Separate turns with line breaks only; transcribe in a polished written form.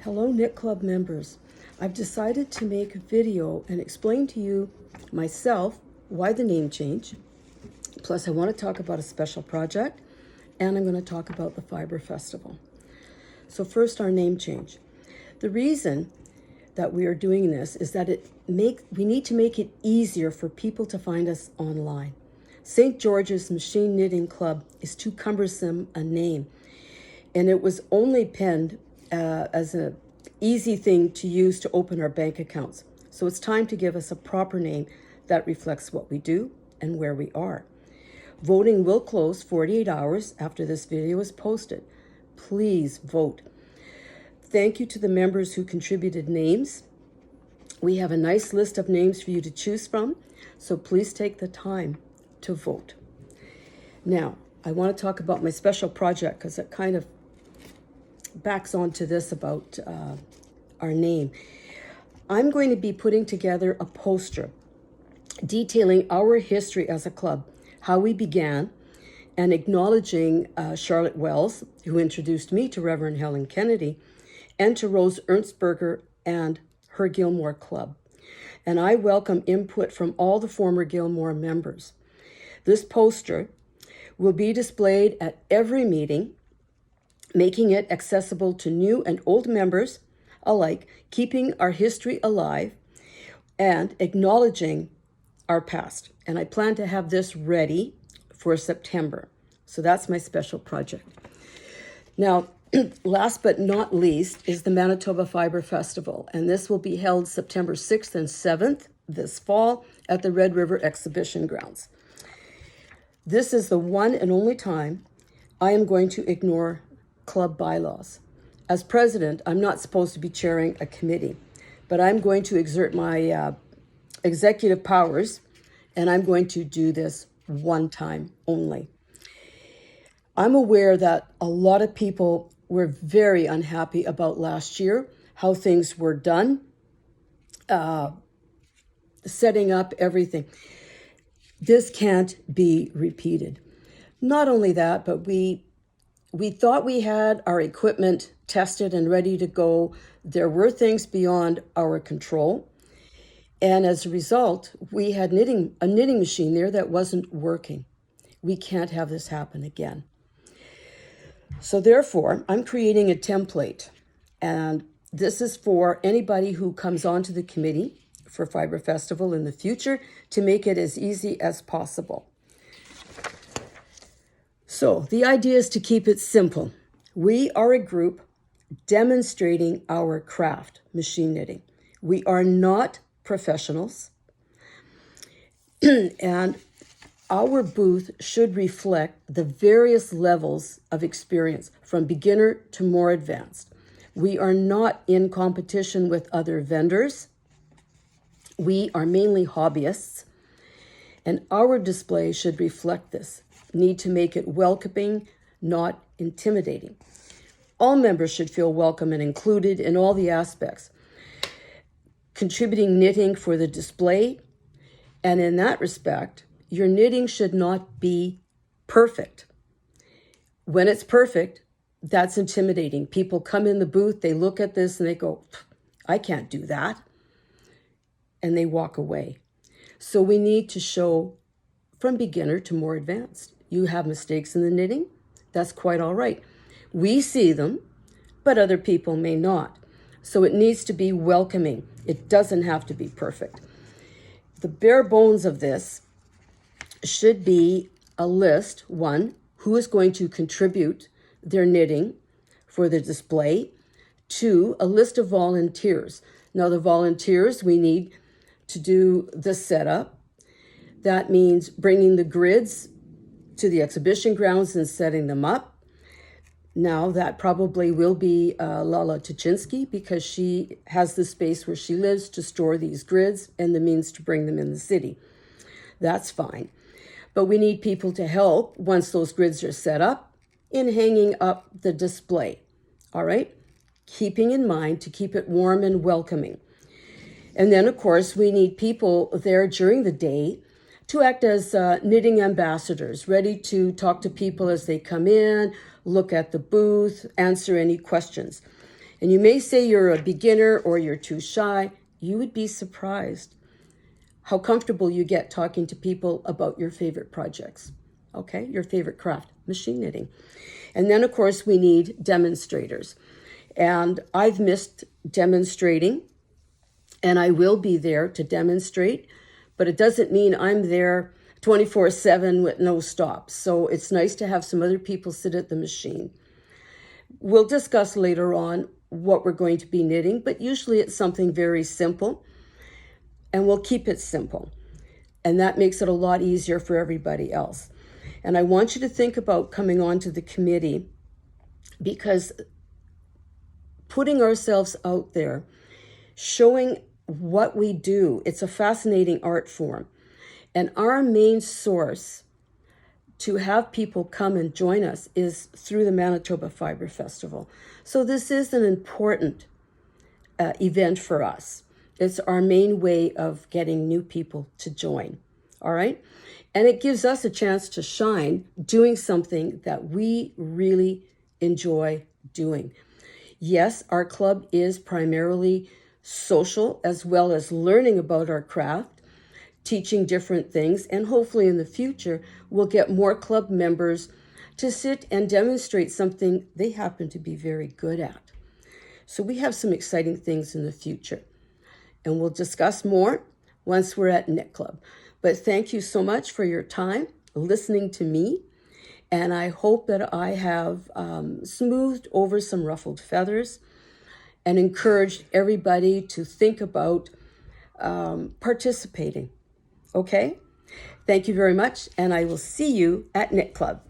Hello Knit Club members. I've decided to make a video and explain to you myself why the name change. Plus I want to talk about a special project and I'm going to talk about the Fiber Festival. So first, our name change. The reason that we are doing this is that we need to make it easier for people to find us online. St. George's Machine Knitting Club is too cumbersome a name, and it was only penned as an easy thing to use to open our bank accounts. So it's time to give us a proper name that reflects what we do and where we are. Voting will close 48 hours after this video is posted. Please vote. Thank you to the members who contributed names. We have a nice list of names for you to choose from, so please take the time to vote. Now, I want to talk about my special project because it kind of backs onto this about our name. I'm going to be putting together a poster detailing our history as a club, how we began, and acknowledging Charlotte Wells, who introduced me to Reverend Helen Kennedy, and to Rose Ernstberger and her Gilmore Club. And I welcome input from all the former Gilmore members. This poster will be displayed at every meeting, making it accessible to new and old members alike, keeping our history alive and acknowledging our past. And I plan to have this ready for September. So that's my special project. Now, last but not least is the Manitoba Fiber Festival, and this will be held September 6th and 7th this fall at the Red River Exhibition Grounds. This is the one and only time I am going to ignore club bylaws. As president, I'm not supposed to be chairing a committee, but I'm going to exert my executive powers, and I'm going to do this one time only. I'm aware that a lot of people were very unhappy about last year, how things were done, setting up everything. This can't be repeated. Not only that, but we thought we had our equipment tested and ready to go. There were things beyond our control. And as a result, we had a knitting machine there that wasn't working. We can't have this happen again. So therefore, I'm creating a template. And this is for anybody who comes onto the committee for Fiber Festival in the future to make it as easy as possible. So the idea is to keep it simple. We are a group demonstrating our craft, machine knitting. We are not professionals, and our booth should reflect the various levels of experience from beginner to more advanced. We are not in competition with other vendors. We are mainly hobbyists, and our display should reflect this. Need to make it welcoming, not intimidating. All members should feel welcome and included in all the aspects. Contributing knitting for the display, and in that respect, your knitting should not be perfect. When it's perfect, that's intimidating. People come in the booth, they look at this and they go, I can't do that. And they walk away. So we need to show from beginner to more advanced. You have mistakes in the knitting, that's quite all right. We see them, but other people may not. So it needs to be welcoming. It doesn't have to be perfect. The bare bones of this should be a list. One, who is going to contribute their knitting for the display. Two, a list of volunteers. Now the volunteers, we need to do the setup. That means bringing the grids to the exhibition grounds and setting them up. Now that probably will be Lala Tuchinski, because she has the space where she lives to store these grids and the means to bring them in the city. That's fine. But we need people to help once those grids are set up in hanging up the display. All right? Keeping in mind to keep it warm and welcoming. And then, of course, we need people there during the day to act as knitting ambassadors, ready to talk to people as they come in, look at the booth, answer any questions. And you may say you're a beginner or you're too shy. You would be surprised how comfortable you get talking to people about your favorite projects, okay? Your favorite craft, machine knitting. And then, of course, we need demonstrators. And I've missed demonstrating, and I will be there to demonstrate, but it doesn't mean I'm there 24/7 with no stops. So it's nice to have some other people sit at the machine. We'll discuss later on what we're going to be knitting, but usually it's something very simple, and we'll keep it simple. And that makes it a lot easier for everybody else. And I want you to think about coming on to the committee, because putting ourselves out there, showing what we do, it's a fascinating art form. And our main source to have people come and join us is through the Manitoba Fiber Festival. So this is an important event for us. It's our main way of getting new people to join, all right? And it gives us a chance to shine doing something that we really enjoy doing. Yes, our club is primarily social, as well as learning about our craft, teaching different things, and hopefully in the future, we'll get more club members to sit and demonstrate something they happen to be very good at. So we have some exciting things in the future, and we'll discuss more once we're at Knit Club. But thank you so much for your time listening to me, and I hope that I have smoothed over some ruffled feathers and encouraged everybody to think about participating. Okay? Thank you very much, and I will see you at Knit Club.